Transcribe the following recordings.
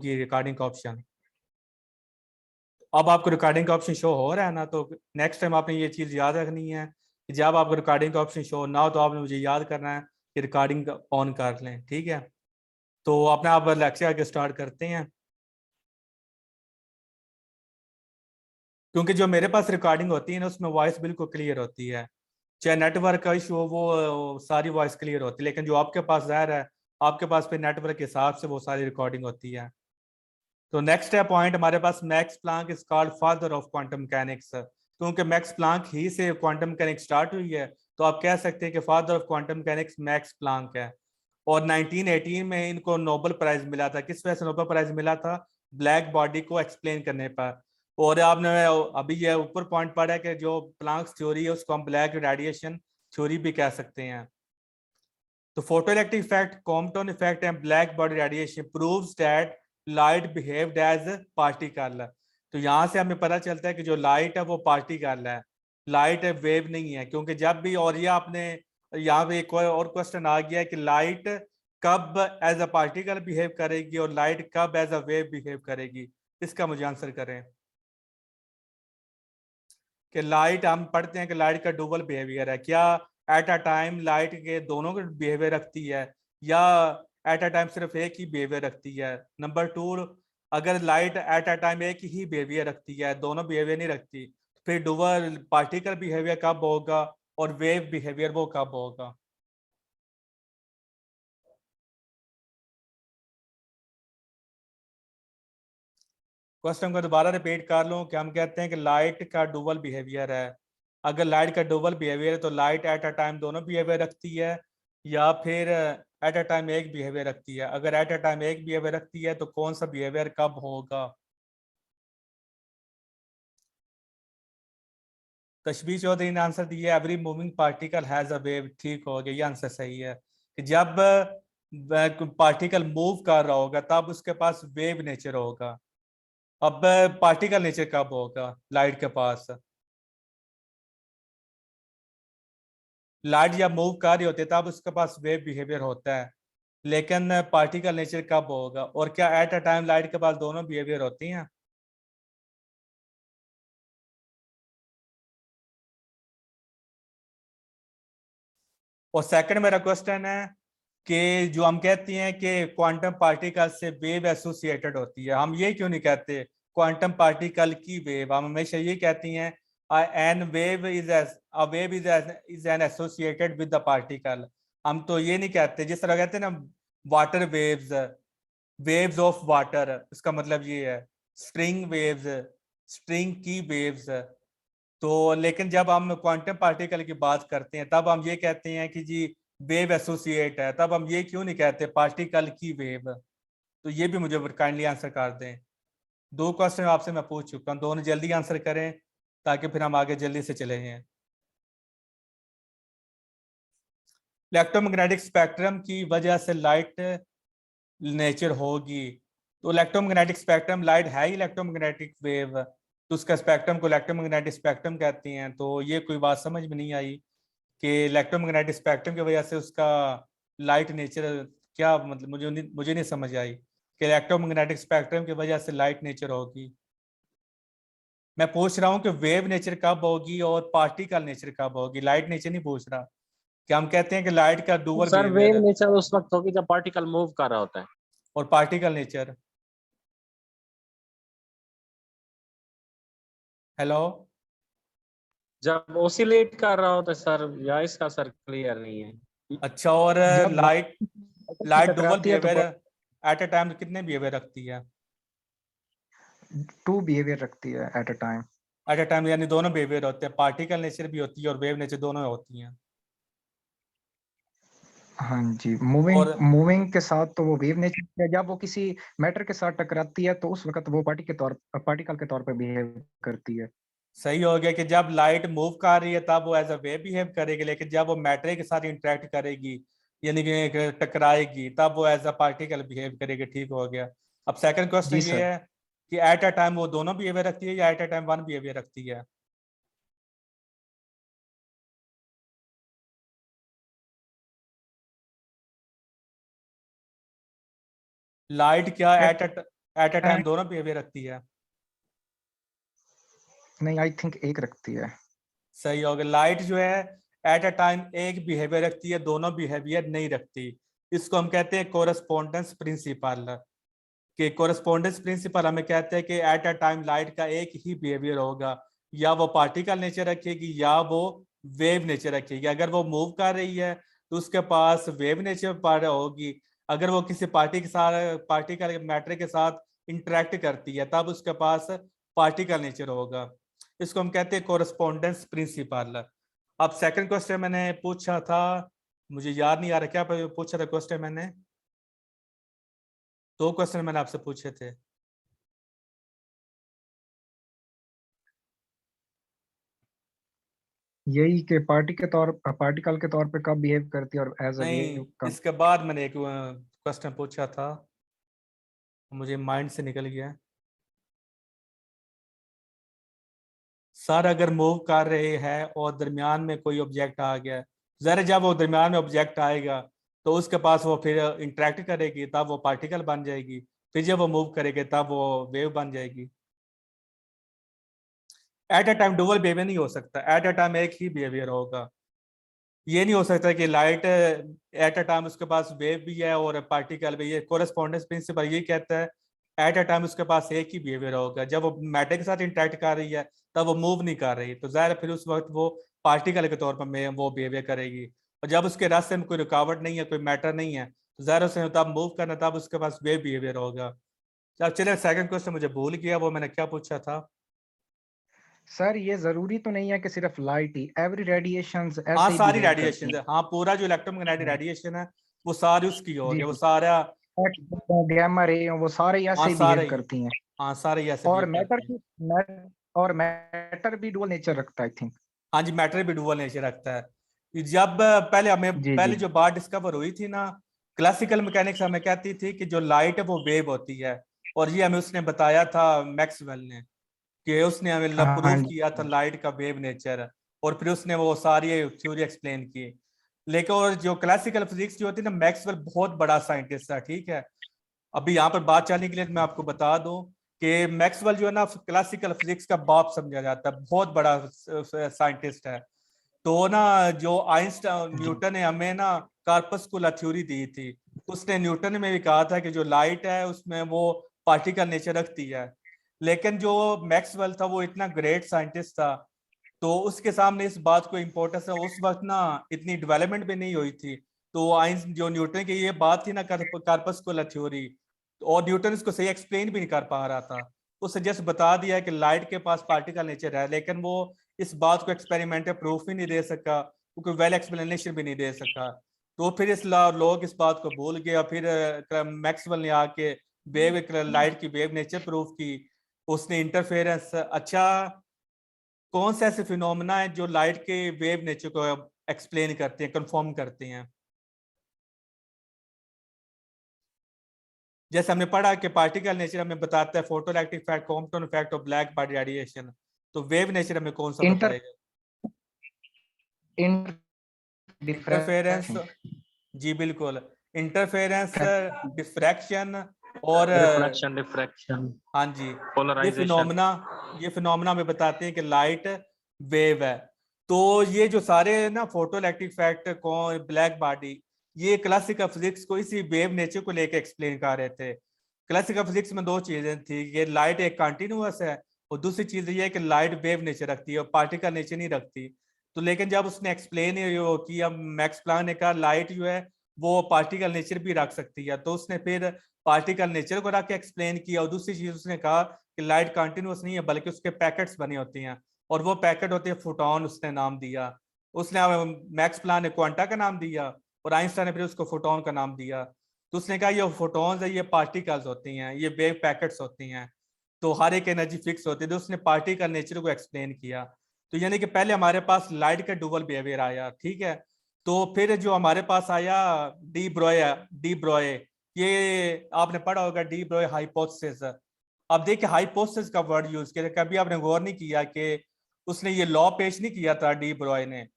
Recording का option. अब आपको रिकॉर्डिंग का ऑप्शन शो हो रहा है ना, तो नेक्स्ट टाइम आपने ये चीज़ याद रखनी है कि जब आपको रिकॉर्डिंग का ऑप्शन शो ना हो तो आपने मुझे याद करना है कि रिकॉर्डिंग ऑन कर लें, ठीक है। तो अपने आप लेक्चर आगे स्टार्ट करते हैं। क्योंकि जो मेरे पास रिकॉर्डिंग होती है ना, उसमें वॉइस बिल्कुल क्लियर होती है, चाहे नेटवर्क का इशू हो, वो सारी वॉइस क्लियर होती है। लेकिन जो आपके पास ज़ाहिर है, आपके पास फिर नेटवर्क के हिसाब से वो सारी रिकॉर्डिंग होती है। तो नेक्स्ट है पॉइंट हमारे पास, Max Planck is called father of quantum mechanics. क्योंकि मैक्स प्लांक ही से क्वांटम मैकेनिक्स स्टार्ट हुई है, तो आप कह सकते हैं कि father of quantum mechanics max Planck है। और 1918 में इनको नोबेल प्राइज मिला था। किस वजह से नोबेल प्राइज मिला था? ब्लैक बॉडी को एक्सप्लेन करने पर। और आपने अभी ये ऊपर पॉइंट पढ़ा है कि जो प्लांक्स थ्योरी है उसको हम ब्लैक रेडिएशन थ्योरी भी कह सकते हैं। तो photoelectric effect, Compton effect and black body radiation proves that light behaved as particle. तो यहाँ से हमें पता चलता है कि जो लाइट है वो पार्टिकल है, लाइट वेव नहीं है। क्योंकि जब भी, और ये आपने यहाँ पे एक और क्वेश्चन आ गया है कि लाइट कब एज अ पार्टिकल बिहेव करेगी और लाइट कब एज अ वेव बिहेव करेगी। इसका मुझे आंसर करें कि लाइट, हम पढ़ते हैं कि लाइट का डुअल बिहेवियर है। क्या एट अ टाइम लाइट के दोनों के बिहेवियर रखती है, या एट अ टाइम सिर्फ एक ही बिहेवियर रखती है? नंबर टू, अगर लाइट एट अ टाइम एक ही बिहेवियर रखती है, दोनों बिहेवियर नहीं रखती, फिर डुअल पार्टिकल बिहेवियर कब होगा और वेव बिहेवियर वो कब होगा? क्वेश्चन को दोबारा रिपीट कर लूं कि हम कहते हैं कि लाइट का डुअल बिहेवियर है। अगर लाइट का डुअल बिहेवियर है तो लाइट एट अ टाइम दोनों बिहेवियर रखती है, या फिर एट अ टाइम एक बिहेवियर रखती है? अगर एट अ टाइम एक बिहेवियर रखती है तो कौन सा बिहेवियर कब होगा? तशबीह चौधरी ने आंसर दिया every moving particle has a wave. ठीक हो गया, ये आंसर सही है कि जब पार्टिकल मूव कर रहा होगा तब उसके पास वेव नेचर होगा। अब पार्टिकल नेचर कब होगा लाइट के पास? लाइट जब मूव कर रही होती है तब उसके पास वेव बिहेवियर होता है। लेकिन पार्टिकल नेचर कब होगा? और क्या एट अ टाइम लाइट के पास दोनों बिहेवियर होती हैं? और सेकंड मेरा क्वेश्चन है कि जो हम कहते हैं कि क्वांटम पार्टिकल से वेव एसोसिएटेड होती है, हम ये क्यों नहीं कहते क्वांटम पार्टिकल की वेव? हम हमेशा ये कहती हैं an wave is a wave is an associated with the particle. हम तो ये नहीं कहते, जिस तरह कहते हैं ना water waves, waves of water, इसका मतलब ये है स्ट्रिंग वेव्स, स्ट्रिंग की वेव्स। तो लेकिन जब हम क्वांटम पार्टिकल की बात करते हैं तब हम ये कहते हैं कि जी वेव एसोसिएट है, तब हम ये क्यों नहीं कहते पार्टिकल की वेव? तो ये भी मुझे काइंडली आंसर कर दें। दो क्वेश्चन आपसे मैं पूछ चुका हूँ, दोनों जल्दी आंसर करें ताकि फिर हम आगे जल्दी से चले जाएं। इलेक्ट्रोमैग्नेटिक स्पेक्ट्रम की वजह से लाइट नेचर होगी। तो इलेक्ट्रोमैग्नेटिक स्पेक्ट्रम, लाइट है ही इलेक्ट्रोमैग्नेटिक वेव, तो उसका स्पेक्ट्रम को इलेक्ट्रोमैग्नेटिक स्पेक्ट्रम कहती हैं। तो ये कोई बात समझ में नहीं आई कि इलेक्ट्रोमैग्नेटिक स्पेक्ट्रम की वजह से उसका लाइट नेचर क्या, मतलब मुझे नहीं समझ आई कि इलेक्ट्रोमैग्नेटिक स्पेक्ट्रम की वजह से लाइट नेचर होगी। मैं पूछ रहा हूँ कि वेव नेचर कब होगी और पार्टिकल नेचर कब होगी, लाइट नेचर नहीं पूछ रहा। कि हम कहते हैं कि लाइट का डुअल सर बिहेवियर वेव है, नेचर उस वक्त होगी जब पार्टिकल मूव कर रहा होता है। और पार्टिकल नेचर? हेलो? जब ओसिलेट कर रहा होता है सर, या इसका सर क्लियर नहीं है। अच्छा, और जब लाइट, लाइट लाइट डुअल टकराती है तो बिहेवियर एट अ टाइम कितने बिहेवियर रखती है? टू बिहेवियर रखती है eight a time. Eight a time यानी दोनों बिहेवियर होते हैं, पार्टिकल नेचर भी होती है और वेव नेचर, दोनों होती हैं। हाँ जी, मूविंग और मूविंग के साथ तो वो वेव नेचर है, जब वो किसी मैटर के साथ टकराती है तो उस वक्त वो पार्टिकल के तौर पर बिहेव करती है। सही हो गया कि जब लाइट मूव कर रही है तब वो एज अ वेव बिहेव करेगी, लेकिन जब वो मैटर के साथ इंटरेक्ट करेगी यानी कि टकराएगी तब वो एज अ पार्टिकल बिहेव करेगी। ठीक हो गया। अब सेकंड क्वेश्चन जी ये सर। है कि एट अ टाइम वो दोनों बिहेवियर रखती है या at a time one behaviour रखती है? लाइट क्या at at a at a time दोनों बिहेवियर रखती है? नहीं, आई थिंक एक रखती है। सही हो गया। लाइट जो है एट अ टाइम एक बिहेवियर रखती है, दोनों बिहेवियर नहीं रखती। इसको हम कहते हैं कोरस्पोंडेंस प्रिंसिपल। कि कोरस्पोंडेंस प्रिंसिपल हमें कहते हैं कि एट अ टाइम लाइट का एक ही बिहेवियर होगा, या वो पार्टिकल नेचर रखेगी या वो वेव नेचर रखेगी। अगर वो मूव कर रही है तो उसके पास वेव नेचर पर होगी। अगर वो किसी पार्टिकल मैटर के साथ इंटरेक्ट करती है तब उसके पास पार्टिकल नेचर होगा। इसको हम कहते हैं कोरस्पोंडेंस प्रिंसिपल। अब सेकंड क्वेश्चन मैंने पूछा था, मुझे याद नहीं आ रहा क्या पूछा था क्वेश्चन मैंने। 2 क्वेश्चन मैंने आपसे पूछे थे। यही कि पार्टिकल के तौर पे कब बिहेव करती है और एज अ नहीं, वेव कब। इसके बाद मैंने एक क्वेश्चन पूछा था, मुझे माइंड से निकल गया। सर अगर मूव कर रहे हैं और दरमियान में कोई ऑब्जेक्ट आ गया, जरा जब वो दरमियान में ऑब्जेक्ट आएगा तो उसके पास वो फिर इंटरेक्ट करेगी तब वो पार्टिकल बन जाएगी, फिर जब वो मूव करेगी तब वो वेव बन जाएगी। Eight a time dual behaviour नहीं हो सकता, एट अ टाइम एक ही बिहेवियर होगा। ये नहीं हो सकता कि लाइट एट अ टाइम उसके पास वेव भी है और पार्टिकल भी। ये कोरेस्पोंडेंस प्रिंसिपल ये कहता है एट अ टाइम उसके पास एक ही बिहेवियर होगा। जब वो मैटर के साथ इंटरेक्ट कर रही है तब वो मूव नहीं कर रही, तो जाहिर है फिर उस वक्त वो पार्टिकल के तौर पर वो बिहेवियर करेगी। और जब उसके रास्ते में कोई रुकावट नहीं है, कोई मैटर नहीं है, तो जाहिर उसने तब मूव करना, तब उसके पास वेव बिहेवियर होगा। अब चलिए सेकंड क्वेश्चन मुझे भूल गया, वो मैंने क्या पूछा था। सर ये जरूरी तो नहीं है कि सिर्फ लाइट ही, एवरी रेडिएशंस हाँ ऐसे ही सारी बिहेव करती रेडिएशन, हैं। हाँ पूरा जो इलेक्ट्रोमैग्नेटिक हाँ, रेडिएशन है वो सारी उसकी हो जी गया, वो जी। सारा। गैमा रे वो सारे हाँ ऐसे ही सारे बिहेव ही, करती हैं। हाँ सारे ही ऐसे और बिहेव मैटर करते हैं। की मैटर भी डुअल नेचर रखता है आई थिंक। हाँ जी, मैटर भी डुअल नेचर रखता है। जब जी जी। पहले जो बात डिस्कवर हुई थी ना, क्लासिकल मैकेनिक्स हमें कहती थी कि जो लाइट है वो वेव होती है। और ये हमें उसने बताया था मैक्सवेल ने, कि उसने हमें हाँ हाँ प्रूव किया था जी। लाइट का वेव नेचर। और फिर उसने वो सारी थ्योरी एक्सप्लेन की। लेकिन और जो क्लासिकल फिजिक्स जो होती है ना, मैक्सवेल बहुत बड़ा साइंटिस्ट था, ठीक है। अभी यहाँ पर बात चलने के लिए मैं आपको बता दूं कि मैक्सवेल जो है ना क्लासिकल फिजिक्स का बाप समझा जाता है, बहुत बड़ा साइंटिस्ट है। तो ना जो आइंस्टाइन जी न्यूटन ने हमें ना कार्पस्कुलर थ्योरी दी थी, उसने न्यूटन में भी कहा था कि जो लाइट है उसमें वो पार्टिकल नेचर रखती है। लेकिन जो मैक्सवेल था वो इतना ग्रेट साइंटिस्ट था, तो उसके सामने इस बात को इम्पोर्टेंस है, उस वक्त ना इतनी डेवलपमेंट भी नहीं हुई थी। तो आइंस जो न्यूटन की ये बात थी ना कार्पस्कुलर थ्योरी, और न्यूटन इसको सही एक्सप्लेन भी नहीं कर पा रहा था। उसने जस्ट बता दिया कि लाइट के पास पार्टिकल नेचर है, लेकिन वो इस बात को एक्सपेरिमेंटल प्रूफ ही नहीं दे सका, क्योंकि वेल एक्सप्लेनेशन भी नहीं दे सका। तो फिर लोग इस बात को भूल गए, और फिर मैक्सवेल ने आके वेव लाइट की वेव नेचर प्रूफ की। उसने इंटरफेरेंस, अच्छा कौन से ऐसे फिनोमेना है जो लाइट के वेव नेचर को एक्सप्लेन करते हैं, कंफर्म करते हैं। जैसे हमने पढ़ा कि पार्टिकल नेचर हमें बताता है photo electric effect, Compton effect और ब्लैक बॉडी रेडिएशन। तो वेव नेचर हमें कौन सा इंटर बताएगा? इंटर इंटरफेरेंस, डिफरेंस जी बिल्कुल। इंटरफेरेंस, डिफ्रैक्शन और रिफ्रैक्शन, डिफ्रैक्शन, हाँ जी, ये पोलराइजेशन। फिनोमेना ये फिनोमेना हमें बताते हैं कि लाइट वेव है। तो ये जो सारे ना फोटो इलेक्ट्रिक इफेक्ट, कौन ब्लैक बॉडी, ये क्लासिकल फिजिक्स को इसी वेव नेचर को लेकर एक्सप्लेन कर रहे थे। क्लासिकल फिजिक्स में 2 चीजें थी, ये लाइट एक कंटिन्यूअस है, और दूसरी चीज ये है कि लाइट वेव नेचर रखती है और पार्टिकल नेचर नहीं रखती। तो लेकिन जब उसने एक्सप्लेन किया, मैक्स प्लैंक ने कहा लाइट जो है वो पार्टिकल नेचर भी रख सकती है, तो उसने फिर पार्टिकल नेचर को रख के एक्सप्लेन किया। और दूसरी चीज उसने कहा कि लाइट कंटिन्यूअस नहीं है, बल्कि उसके पैकेट्स बने होती हैं, और वो पैकेट होते हैं फोटोन, उसने नाम दिया। उसने मैक्स प्लैंक ने क्वांटा का नाम दिया, और आइंस्टाइन ने फिर उसको फोटोन का नाम दिया। तो उसने कहा ये फोटोन्स है, ये पार्टिकल्स होती हैं, ये वेव पैकेट्स होती हैं, तो हर एक एनर्जी फिक्स होती है। तो उसने पार्टिकल नेचर को एक्सप्लेन किया। तो यानी कि पहले हमारे पास लाइट का डुअल बिहेवियर आया, ठीक है। तो फिर जो हमारे पास आया डी ब्रॉय, ये आपने पढ़ा होगा डी ब्रॉय हाइपोथेसिस। अब देखिए हाइपोथेसिस का वर्ड यूज किया, कभी आपने गौर नहीं किया कि उसने ये लॉ पेश नहीं किया था डी ब्रॉय ने,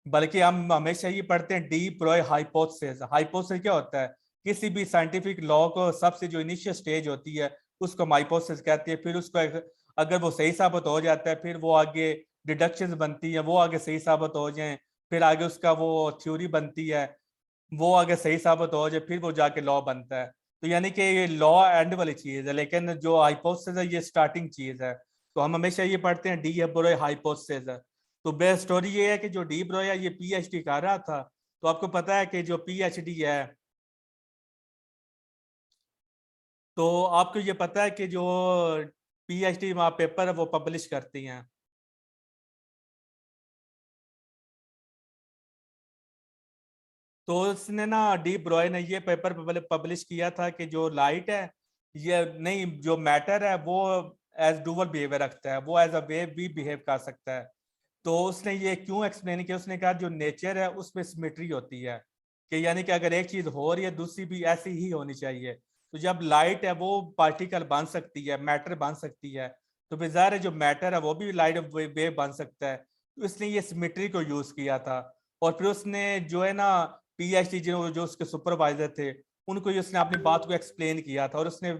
बल्कि हम हमेशा ये पढ़ते हैं डी ब्रॉय हाइपोथेसिस। हाइपोथेसिस क्या होता है? किसी भी साइंटिफिक लॉ को सबसे जो इनिशियल स्टेज होती है उसको हम हाइपोथेसिस कहते हैं। फिर उसको अगर वो सही साबित हो जाता है फिर वो आगे डिडक्शंस बनती है, वो आगे सही साबित हो जाए, फिर आगे उसका वो थ्योरी बनती है, वो आगे सही साबित हो जाए, फिर वो जाके लॉ बनता है। तो यानी कि ये लॉ एंड वाली चीज है, लेकिन जो हाइपोथेसिस है ये स्टार्टिंग चीज है। तो हम हमेशा ये पढ़ते हैं डी ब्रोय हाइपोथेसिस है। तो बेस्ट स्टोरी ये है कि जो डी ब्रोय ये पीएचडी कर रहा था, तो आपको पता है कि जो पीएचडी है, तो आपको ये पता है कि जो पीएचडी पेपर है वो पब्लिश करती हैं। तो उसने ना डी ब्रॉय ने ये पेपर पब्लिश किया था कि जो लाइट है ये नहीं, जो मैटर है वो एज डुअल बिहेवियर रखता है, वो एज अ वेव भी बिहेव कर सकता है। तो उसने ये क्यों एक्सप्लेन किया, उसने कहा जो नेचर है उसमें सिमेट्री होती है, कि यानी कि अगर एक चीज हो रही है दूसरी भी ऐसी ही होनी चाहिए। तो जब लाइट है वो पार्टिकल बन सकती है, मैटर बन सकती है, तो फिर ज़ाहिर है जो मैटर है वो भी लाइट वेव बन सकता है। तो इसने ये सिमेट्री को यूज किया था। और फिर उसने जो है ना पीएचडी जो उसके सुपरवाइजर थे उनको ये उसने अपनी बात को एक्सप्लेन किया था, और उसने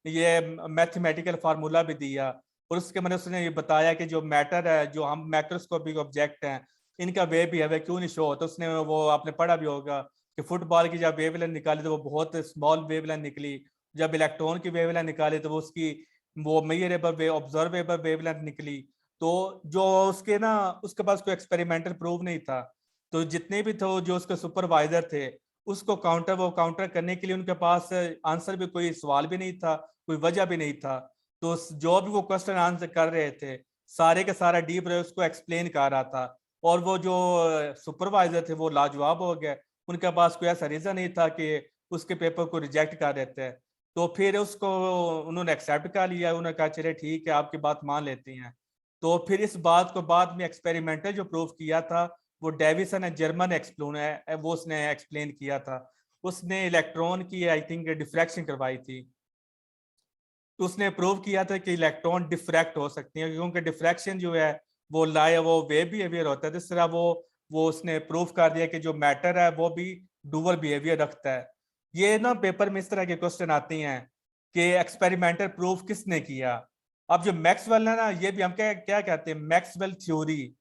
ये मैथमेटिकल फार्मूला भी दिया। और उसके मैंने उसने ये बताया कि जो मैटर है, जो हम मैक्रोस्कोपिक ऑब्जेक्ट हैं, इनका वेव बिहेवियर क्यों नहीं शो होता। उसने वो आपने पढ़ा भी होगा कि फुटबॉल की जब वेवलेंथ निकाली तो वो बहुत स्मॉल वेवलेंथ निकली, जब इलेक्ट्रॉन की वेवलेंथ निकाली तो वो उसकी वो मेजरेबल ऑब्जर्वेबल वेवलेंथ निकली। तो जो उसके ना उसके पास कोई एक्सपेरिमेंटल प्रूफ नहीं था, तो जितने भी थे जो उसके सुपरवाइजर थे उसको काउंटर करने के लिए उनके पास आंसर भी, कोई सवाल भी नहीं था, कोई वजह भी नहीं था। तो जो भी वो क्वेश्चन आंसर कर रहे थे सारे का सारा डीप रे उसको एक्सप्लेन कर रहा था, और वो जो सुपरवाइजर थे वो लाजवाब हो गए, उनके पास कोई ऐसा रीजन नहीं था कि उसके पेपर को रिजेक्ट कर देते हैं। तो फिर उसको उन्होंने एक्सेप्ट कर लिया, उन्होंने कहा चले ठीक है आपकी बात मान लेती हैं। तो फिर इस बात को बाद में एक्सपेरिमेंटल जो प्रूव किया था वो डेविसन है, जर्मन एक्सप्लोन है, वो उसने एक्सप्लेन किया था। उसने इलेक्ट्रॉन की आई थिंक डिफ्रैक्शन करवाई थी, तो उसने प्रूव किया था कि इलेक्ट्रॉन डिफ्रैक्ट हो सकती है, क्योंकि डिफ्रैक्शन जो है वो वो वेव बिहेवियर होता है। जिस तरह वो उसने प्रूव कर दिया कि जो मैटर है वो भी डुअल बिहेवियर रखता है। ये ना पेपर में इस तरह के क्वेश्चन आते हैं कि एक्सपेरिमेंटल प्रूफ किसने किया। अब जो मैक्सवेल है ना, ये भी हम क्या क्या कहते हैं, मैक्सवेल थ्योरी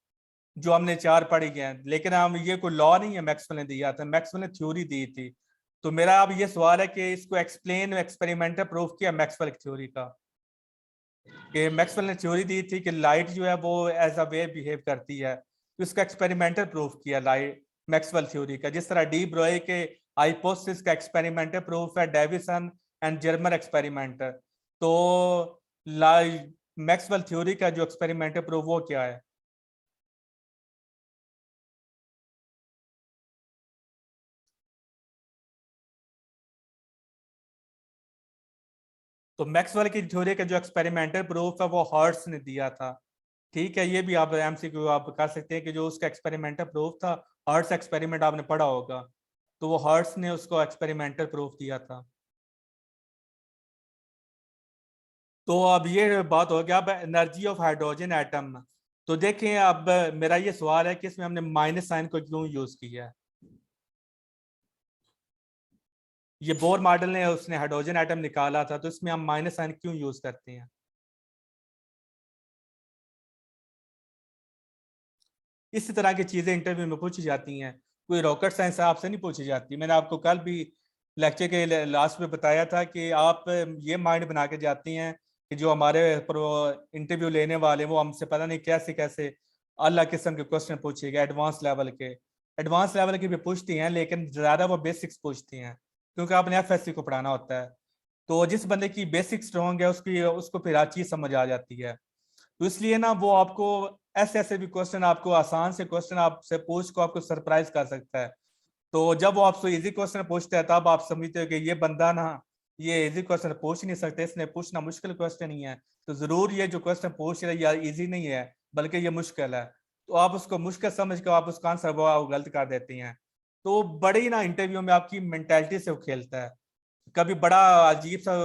जो हमने 4 पढ़ी है, लेकिन हम ये कोई लॉ नहीं है मैक्सवेल ने दिया था, मैक्सवेल ने थ्योरी दी थी। तो मेरा अब ये सवाल है कि इसको एक्सप्लेन एक्सपेरिमेंटल प्रूफ किया मैक्सवेल थ्योरी का, कि मैक्सवेल ने थ्योरी दी थी कि लाइट जो है वो एज अ वेव बिहेव करती है, तो इसका एक्सपेरिमेंटल प्रूफ किया लाइट मैक्सवेल थ्योरी का। जिस तरह डी ब्रोय के हाइपोथेसिस का एक्सपेरिमेंटल प्रूफ है डेविसन एंड जर्मन एक्सपेरिमेंट, तो मैक्सवेल थ्योरी का जो एक्सपेरिमेंटल प्रूफ वो क्या है। तो मैक्सवेल की थ्योरी का जो एक्सपेरिमेंटल प्रूफ है वो हर्ट्स ने दिया था। ठीक है, ये भी आप एमसीक्यू आप कर सकते हैं कि जो उसका एक्सपेरिमेंटल प्रूफ था, हर्ट्स एक्सपेरिमेंट आपने पढ़ा होगा, तो वो हर्ट्स ने उसको एक्सपेरिमेंटल प्रूफ दिया था। तो अब ये बात हो गया अब एनर्जी ऑफ हाइड्रोजन एटम। तो देखें अब मेरा ये सवाल है कि इसमें हमने माइनस साइन को क्यों यूज किया है। ये बोर मॉडल ने उसने हाइड्रोजन एटम निकाला था, तो इसमें हम माइनस साइन क्यों यूज करते हैं। इस तरह की चीजें इंटरव्यू में पूछी जाती हैं, कोई रॉकेट साइंस आपसे नहीं पूछी जाती। मैंने आपको कल भी लेक्चर के लास्ट में बताया था कि आप ये माइंड बना के जाती हैं कि जो हमारे इंटरव्यू लेने वाले वो हमसे पता नहीं कैसे कैसे अल्लाह किस्म के क्वेश्चन पूछेगा, एडवांस लेवल के भी पूछती हैं, लेकिन ज्यादा वो बेसिक्स पूछती हैं, क्योंकि आपने एफएससी को पढ़ाना होता है। तो जिस बंदे की बेसिक स्ट्रॉन्ग है उसकी उसको फिर हर चीज समझ आ जाती है। तो इसलिए ना वो आपको ऐसे ऐसे भी क्वेश्चन, आपको आसान से क्वेश्चन आपसे पूछ को आपको सरप्राइज कर सकता है। तो जब वो आपसे इजी क्वेश्चन पूछता है तब आप समझते हो कि ये बंदा ना ये इजी क्वेश्चन पूछ नहीं सकते, इसने पूछना मुश्किल क्वेश्चन ही है। तो जरूर ये जो क्वेश्चन पूछ रहे हैं इजी नहीं है बल्कि ये मुश्किल है, तो आप उसको मुश्किल समझ कर आप उसका आंसर वो आप गलत कर देती हैं। तो बड़ी ना इंटरव्यू में आपकी मेंटेलिटी से वो खेलता है। कभी बड़ा अजीब सा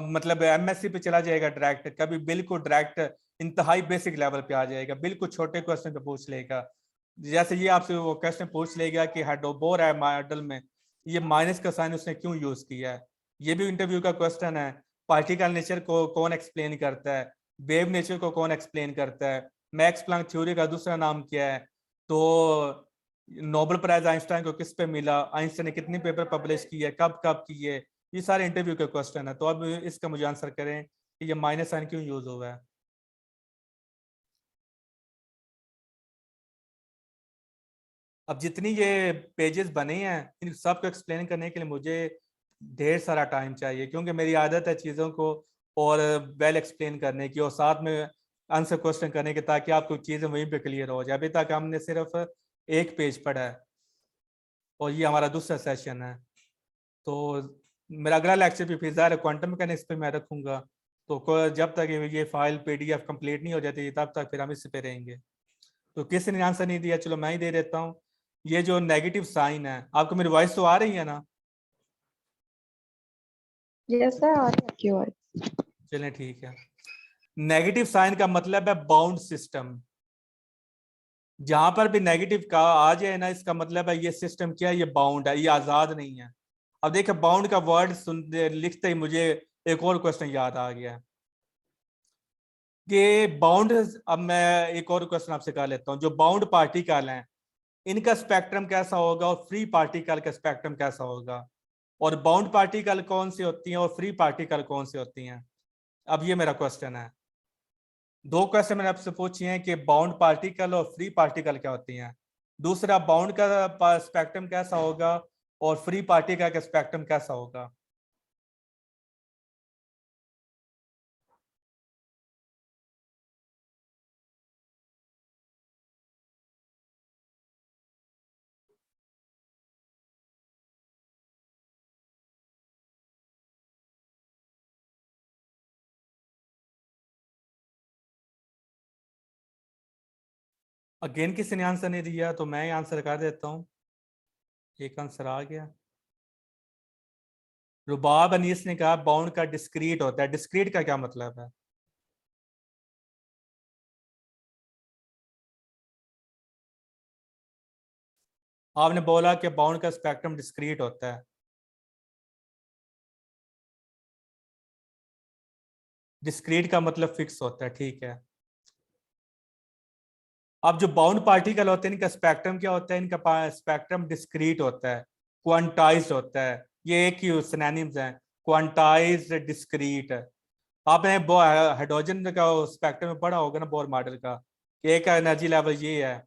मतलब एमएससी पे चला जाएगा डायरेक्ट, कभी बिल्कुल डायरेक्ट इंतहाई बेसिक लेवल पे आ जाएगा, बिल्कुल छोटे क्वेश्चन पे पूछ लेगा। जैसे ये आपसे वो क्वेश्चन पूछ लेगा कि हाइड्रोबोर है मॉडल में, ये माइनस का साइन उसने क्यों यूज किया है, ये भी इंटरव्यू का क्वेश्चन है। पार्टिकल नेचर को कौन एक्सप्लेन करता है, वेव नेचर को कौन एक्सप्लेन करता है, मैक्स प्लैंक थ्योरी का दूसरा नाम क्या है, तो नोबेल प्राइज आइंस्टाइन को किस पे मिला, आइंस्टाइन ने कितने पेपर पब्लिश किए, कब कब किए, ये सारे इंटरव्यू के क्वेश्चन है। तो अब इसका मुझे आंसर करें कि ये माइनस साइन क्यों यूज हुआ है। अब जितनी ये पेजेस बने हैं इन सबको एक्सप्लेन करने के लिए मुझे ढेर सारा टाइम चाहिए, क्योंकि मेरी आदत है चीज़ों को और वेल एक्सप्लेन करने की और साथ में आंसर क्वेश्चन करने की, ताकि आपको चीज़ें वहीं पे क्लियर हो जाए। अभी तक हमने सिर्फ एक पेज पढ़ा है और ये हमारा दूसरा सेशन है। तो मेरा अगला लेक्चर भी फिर ज़ाहिर क्वांटम मैकेनिक्स पे मैं रखूँगा। तो जब तक ये फाइल PDF कंप्लीट नहीं हो जाती तब तक फिर हम इस पे रहेंगे। तो किसी ने आंसर नहीं दिया, चलो मैं ही दे देता हूँ। ये जो नेगेटिव साइन है, आपको मेरी वॉइस तो आ रही है ना? यस सर, आ रही है आपकी वॉइस। चलें ठीक है। नेगेटिव साइन का मतलब है बाउंड सिस्टम। जहां पर भी नेगेटिव का आ जाए ना, इसका मतलब है ये सिस्टम क्या है, ये बाउंड है, ये आजाद नहीं है। अब देखिए बाउंड का वर्ड सुनते लिखते ही मुझे एक और क्वेश्चन याद आ गया कि बाउंड, अब मैं एक और क्वेश्चन आपसे कर लेता हूं। जो बाउंड पार्टिकल हैं इनका स्पेक्ट्रम कैसा होगा और फ्री पार्टिकल का स्पेक्ट्रम कैसा होगा, और बाउंड पार्टिकल कौन सी होती हैं और फ्री पार्टिकल कौन सी होती हैं। अब ये मेरा क्वेश्चन है। दो क्वेश्चन मैंने आपसे पूछे हैं कि बाउंड पार्टिकल और फ्री पार्टिकल क्या होती हैं। दूसरा, बाउंड का स्पेक्ट्रम कैसा होगा और फ्री पार्टिकल का स्पेक्ट्रम कैसा होगा। अगेन किसी ने आंसर नहीं दिया तो मैं आंसर कर देता हूं। एक आंसर आ गया। रुबाब अनीस ने कहा बाउंड का डिस्क्रीट होता है। डिस्क्रीट का क्या मतलब है? आपने बोला कि बाउंड का स्पेक्ट्रम डिस्क्रीट होता है। डिस्क्रीट का मतलब फिक्स होता है, ठीक है। अब जो बाउंड पार्टिकल होते हैं इनका स्पेक्ट्रम क्या होता है? इनका स्पेक्ट्रम डिस्क्रीट होता है, क्वांटाइज्ड होता है। ये एक ही सिनोनिम्स हैं, क्वांटाइज्ड, डिस्क्रीट। आपने हाइड्रोजन का स्पेक्ट्रम में पढ़ा होगा ना, बोर मॉडल का, कि एक का एनर्जी लेवल ये है।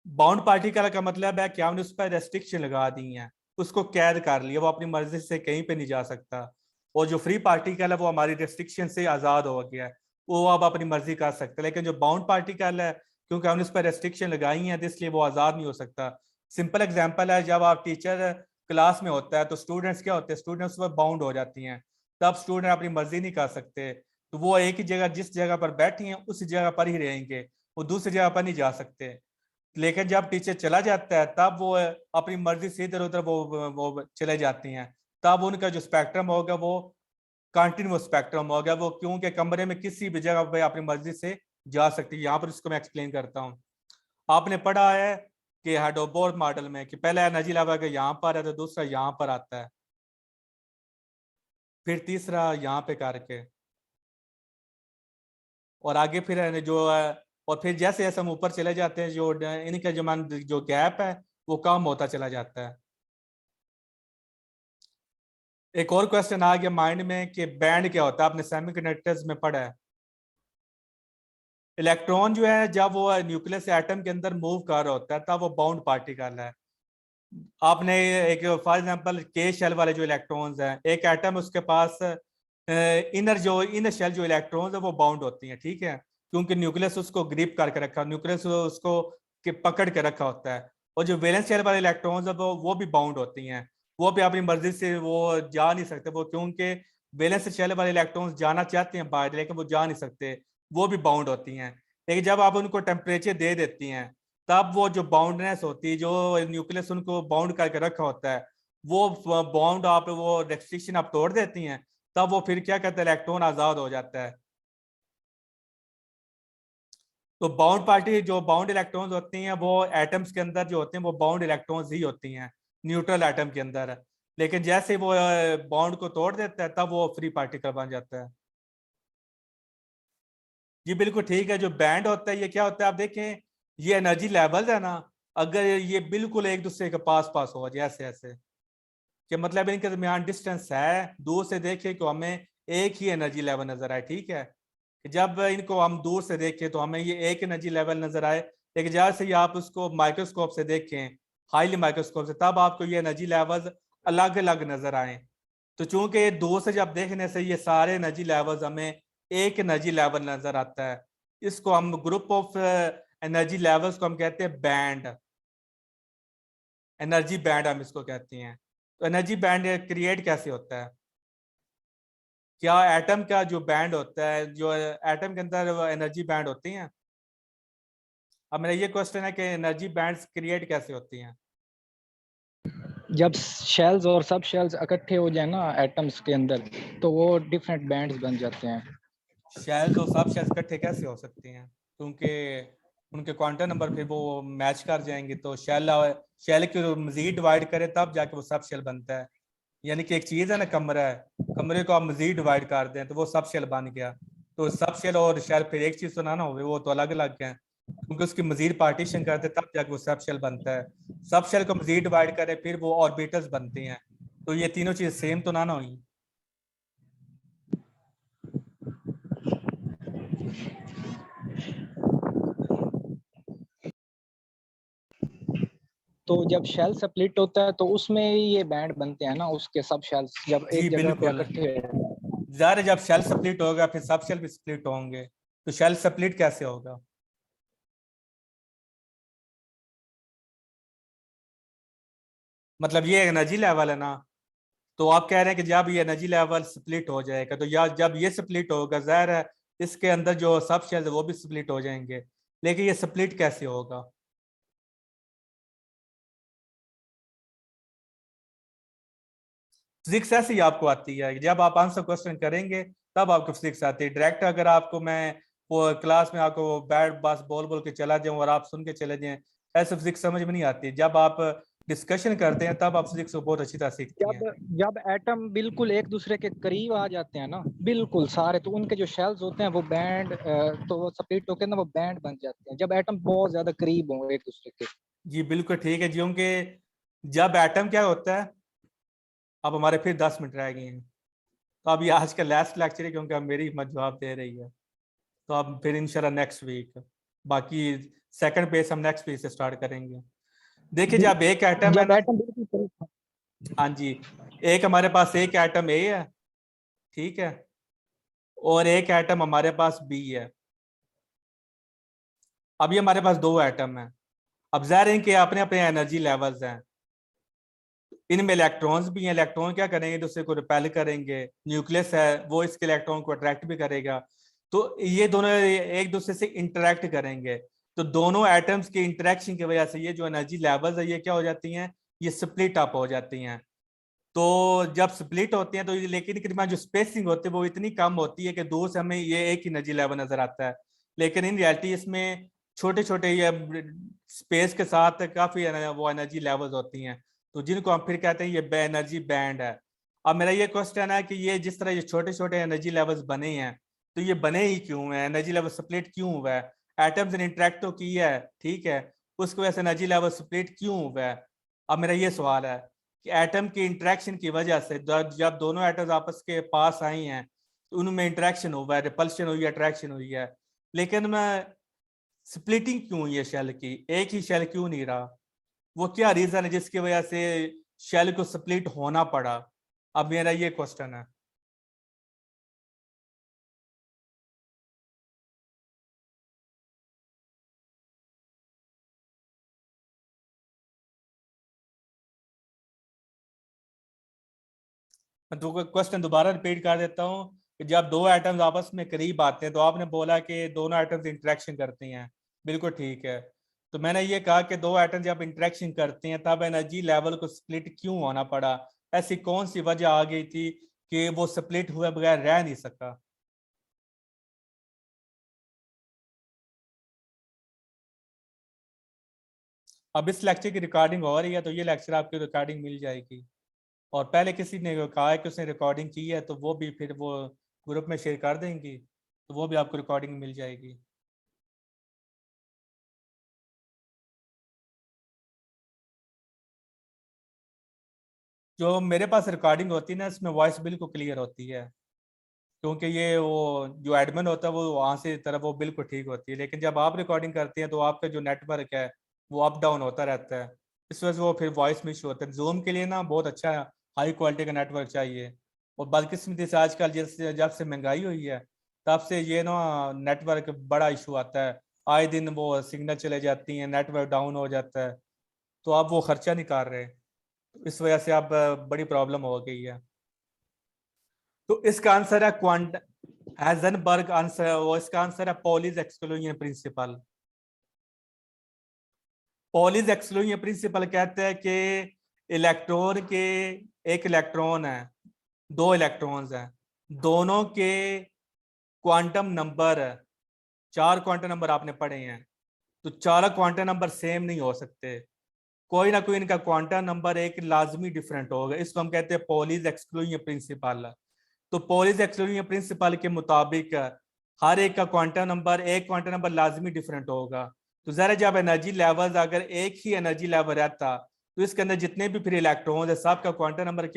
बाउंड पार्टिकल का मतलब है कि हमने उस पर रेस्ट्रिक्शन लगा दी है, उसको कैद कर लिया, वो अपनी मर्जी से कहीं पे नहीं जा सकता। और जो फ्री पार्टिकल है वो हमारी रेस्ट्रिक्शन से आज़ाद हो गया है, वो अब अपनी मर्जी कर सकता है। लेकिन जो बाउंड पार्टिकल है, क्योंकि हमने उस पर रेस्ट्रिक्शन लगाई है तो इसलिए वो आज़ाद नहीं हो सकता। सिंपल एग्जाम्पल है, जब आप टीचर क्लास में होता है तो स्टूडेंट्स क्या होते हैं, स्टूडेंट्स पर बाउंड हो जाती हैं, तब स्टूडेंट अपनी मर्जी नहीं कर सकते। तो वो एक ही जगह, जिस जगह पर बैठी हैं उसी जगह पर ही रहेंगे, वो दूसरी जगह पर नहीं जा सकते। लेकिन जब टीचर चला जाता है तब वो अपनी मर्जी से इधर उधर वो चले जाती हैं, तब उनका जो स्पेक्ट्रम होगा वो कंटिन्यूअस स्पेक्ट्रम होगा। वो क्योंकि कमरे में किसी भी जगह पे अपनी मर्जी से जा सकती है। यहाँ पर इसको मैं एक्सप्लेन करता हूँ। आपने पढ़ा है कि हाइड्रोबोर मॉडल में कि पहला एनर्जी लेवल यहाँ पर है तो दूसरा यहाँ पर आता है, फिर तीसरा यहाँ पे करके, और आगे फिर जो और फिर जैसे जैसे हम ऊपर चले जाते हैं जो इनका जो गैप है वो कम होता चला जाता है। एक और क्वेश्चन आ गया माइंड में कि बैंड क्या होता है, आपने सेमीकंडक्टर्स में पढ़ा है। इलेक्ट्रॉन जो है जब वो न्यूक्लियस एटम के अंदर मूव कर रहा होता है तब वो बाउंड पार्टिकल है। आपने एक फॉर एग्जांपल के शेल वाले जो इलेक्ट्रॉन्स हैं, एक एटम उसके पास इनर शेल जो इलेक्ट्रॉन्स है वो बाउंड होती हैं, ठीक है, क्योंकि न्यूक्लियस उसको ग्रिप करके रखा, न्यूक्लियस उसको पकड़ के रखा होता है। और जो वैलेंस शेल वाले इलेक्ट्रॉन्स है वो भी बाउंड होती हैं, वो भी अपनी मर्जी से वो जा नहीं सकते, वो क्योंकि वैलेंस शेल वाले इलेक्ट्रॉन्स जाना चाहते हैं बाहर लेकिन वो जा नहीं सकते, वो भी बाउंड होती हैं। लेकिन जब आप उनको टेम्परेचर दे देती हैं तब वो जो बाउंडनेस होती है, जो न्यूक्लियस उनको बाउंड करके रखा होता है, वो बाउंड आप वो रेस्ट्रिक्शन आप तोड़ देती हैं, तब वो फिर क्या कहते हैं, इलेक्ट्रॉन आजाद हो जाता है। तो बाउंड पार्टी जो बाउंड इलेक्ट्रॉन्स होती हैं वो एटम्स के अंदर जो होते हैं वो बाउंड इलेक्ट्रॉन्स ही होती हैं न्यूट्रल एटम के अंदर। लेकिन जैसे वो बाउंड को तोड़ देता है तब वो फ्री पार्टिकल बन जाता है। जी बिल्कुल ठीक है। जो बैंड होता है ये क्या होता है, आप देखें ये एनर्जी लेवल्स है ना, अगर ये बिल्कुल एक दूसरे के पास पास हो जाए ऐसे ऐसे, कि मतलब इनके दरमियान डिस्टेंस है, दूर से देखें तो हमें एक ही एनर्जी लेवल नजर आए, ठीक है। जब इनको हम दूर से देखें तो हमें ये एक एनर्जी लेवल नजर आए, लेकिन जैसे ही आप उसको माइक्रोस्कोप से देखें, हाईली माइक्रोस्कोप से, तब आपको ये एनर्जी लेवल्स अलग अलग नजर आए। तो चूंकि दूर से जब देखने से ये सारे एनर्जी लेवल्स हमें एक एनर्जी लेवल नजर आता है, इसको हम ग्रुप ऑफ एनर्जी लेवल्स को हम कहते हैं बैंड, एनर्जी बैंड हम इसको कहते हैं। तो एनर्जी बैंड क्रिएट कैसे होता है? क्या एटम का जो बैंड होता है, जो एटम के अंदर एनर्जी बैंड होती हैं, अब मेरा ये क्वेश्चन है कि एनर्जी बैंड्स क्रिएट कैसे होती हैं? जब शेल्स और सब शेल्स इकट्ठे हो जाए ना एटम्स के अंदर, तो वो डिफरेंट बैंड्स बन जाते हैं। शेल्स और सब शेल्स इकट्ठे कैसे हो सकती हैं? क्योंकि उनके क्वांटम नंबर फिर वो मैच कर जाएंगे, तो शेल को मजीद डिवाइड करे तब जाके वो सब शेल बनता है। यानी कि एक चीज है ना, कमरा है, कमरे को आप मजीद डिवाइड कर दें तो वो सब शेल बन गया। तो सब शेल और शेल फिर एक चीज तो ना हो, वो तो अलग अलग है, क्योंकि उसकी मजीद पार्टीशन करते तब जाके वो सब शेल बनता है। सब शेल को मजीद डिवाइड करे फिर वो ऑर्बिटल्स बनती हैं। तो ये तीनों चीज सेम तो ना हुई। तो जब शेल स्प्लिट होता है तो उसमें ये बैंड बनते हैं ना, उसके सब शेल्स जब जी एक जगह पे बिल्कुल, इकट्ठे। ज़ाहिर है जब शेल स्प्लिट होगा फिर सब शेल भी स्प्लिट होंगे। तो शेल स्प्लिट कैसे होगा? मतलब ये एनर्जी लेवल है ना, तो आप कह रहे हैं कि जब ये एनर्जी लेवल स्प्लिट हो जाएगा तो या जब ये स्प्लिट होगा, जाहिर है इसके अंदर जो सब शेल है वो भी स्प्लिट हो जाएंगे। लेकिन ये स्प्लिट कैसे होगा? फिजिक्स ऐसे ही आपको आती है, जब आप आंसर क्वेश्चन करेंगे तब आपको फिजिक्स आती है। डायरेक्ट अगर आपको मैं वो क्लास में आपको बैट बस बोल बोल के चला जाऊं और आप सुन के चले जाएं, ऐसे फिजिक्स समझ में नहीं आती। जब आप डिस्कशन करते हैं तब आप फिजिक्स को बहुत अच्छी तरह सीखती हैं। जब जब एटम बिल्कुल एक दूसरे के करीब आ जाते हैं ना, बिल्कुल सारे, तो उनके जो शेल्स होते हैं वो बैंड, तो वो स्प्लिट होकर ना वो बैंड बन जाते हैं जब एटम बहुत ज्यादा करीब हो एक दूसरे के। जी बिल्कुल ठीक है जी। क्योंकि जब एटम क्या होता है, अब हमारे फिर 10 मिनट रह गए हैं, तो अभी आज का लास्ट लेक्चर है क्योंकि अब मेरी हिम्मत जवाब दे रही है। तो अब फिर इंशाल्लाह नेक्स्ट वीक बाकी सेकंड पेज हम नेक्स्ट पेज से स्टार्ट करेंगे। देखिए जब एक एटम है जब ना, एटम बिल्कुल करीब। हाँ जी, एक हमारे पास एक एटम ए है, ठीक है, और एक एटम हमारे पास बी है। अभी हमारे पास दो एटम है। अब ज़ाहिर है इनके अपने अपने एनर्जी लेवल्स हैं, इनमें इलेक्ट्रॉन्स भी हैं। इलेक्ट्रॉन क्या करेंगे, दूसरे को रिपेल करेंगे। न्यूक्लियस है वो इसके इलेक्ट्रॉन को अट्रैक्ट भी करेगा। तो ये दोनों एक दूसरे से इंटरेक्ट करेंगे। तो दोनों एटम्स के इंटरेक्शन की वजह से ये जो एनर्जी लेवल्स है ये क्या हो जाती हैं, ये स्प्लिट अप हो जाती हैं। तो जब स्प्लिट होती हैं तो लेकिन इनके दरमियान जो स्पेसिंग होती है वो इतनी कम होती है कि दूर से हमें ये एक ही एनर्जी लेवल नजर आता है। लेकिन इन रियलिटी इसमें छोटे छोटे ये स्पेस के साथ काफी वो एनर्जी लेवल्स होती हैं, तो जिनको हम फिर कहते हैं ये एनर्जी बैंड है। अब मेरा ये क्वेश्चन है कि ये जिस तरह ये छोटे छोटे एनर्जी लेवल्स बने हैं, तो ये बने ही क्यों हैं, एनर्जी लेवल स्प्लिट क्यों हुआ है? एटम्स ने इंटरेक्ट तो किया है, ठीक है, उसकी वजह से एनर्जी लेवल स्प्लिट क्यों हुआ है? अब मेरा ये सवाल है कि एटम की इंटरेक्शन की वजह से जब दोनों एटम्स आपस के पास आई हैं तो उनमें इंटरेक्शन हुआ है, रिपल्शन हुई है, अट्रैक्शन हुई है। लेकिन मैं स्प्लिटिंग क्यों हुई है शेल की, एक ही शेल क्यों नहीं रहा? वो क्या रीजन है जिसकी वजह से शेल को स्प्लिट होना पड़ा? अब मेरा ये क्वेश्चन है। मैं तो क्वेश्चन दोबारा रिपीट कर देता हूँ कि जब दो एटम्स आपस में करीब आते हैं, तो आपने बोला कि दोनों एटम्स इंटरेक्शन करती हैं, बिल्कुल ठीक है। तो मैंने ये कहा कि दो एटम जब इंटरेक्शन करते हैं तब एनर्जी लेवल को स्प्लिट क्यों होना पड़ा? ऐसी कौन सी वजह आ गई थी कि वो स्प्लिट हुए बगैर रह नहीं सका? अब इस लेक्चर की रिकॉर्डिंग हो रही है तो ये लेक्चर आपकी रिकॉर्डिंग मिल जाएगी, और पहले किसी ने कहा है कि उसने रिकॉर्डिंग की है तो वो भी फिर वो ग्रुप में शेयर कर देंगी, तो वो भी आपको रिकॉर्डिंग मिल जाएगी। जो मेरे पास रिकॉर्डिंग होती है ना, इसमें वॉइस बिल्कुल क्लियर होती है, क्योंकि ये वो जो एडमिन होता है वो वहाँ से तरफ वो बिल्कुल ठीक होती है। लेकिन जब आप रिकॉर्डिंग करते हैं तो आपका जो नेटवर्क है वो अप डाउन होता रहता है, इस वजह से वो फिर वॉइस में इशू होता है। जूम के लिए ना बहुत अच्छा हाई क्वालिटी का नेटवर्क चाहिए, और बदकिस्मती से आजकल जैसे जब से महंगाई हुई है तब से ये ना नेटवर्क बड़ा इशू आता है, आए दिन वो सिग्नल चले जाती हैं, नेटवर्क डाउन हो जाता है, तो आप वो खर्चा नहीं कर रहे, इस वजह से अब बड़ी प्रॉब्लम हो गई है। तो इसका आंसर है क्वांट हाइजेनबर्ग आंसर, वो इसका आंसर है Pauli's exclusion principle. Pauli's exclusion principle कहते हैं कि इलेक्ट्रॉन के एक इलेक्ट्रॉन है, दो इलेक्ट्रॉन्स हैं, दोनों के क्वांटम नंबर 4 क्वांटम नंबर आपने पढ़े हैं, तो 4 क्वांटम नंबर सेम नहीं हो सकते, कोई ना कोई इनका क्वांटम नंबर एक लाजमी डिफरेंट होगा, इसको हम कहते हैं पॉलीज एक्सक्लूजन प्रिंसिपल। तो पॉलीज एक्सक्लूजन प्रिंसिपल के मुताबिक हर एक का क्वांटम नंबर एक क्वांटम नंबर लाजमी डिफरेंट होगा। तो जरा जब एनर्जी लेवल अगर एक ही एनर्जी लेवल रहता तो इसके अंदर जितने भी फिर इलेक्ट्रॉन है सबका क्वांटम नंबर क्या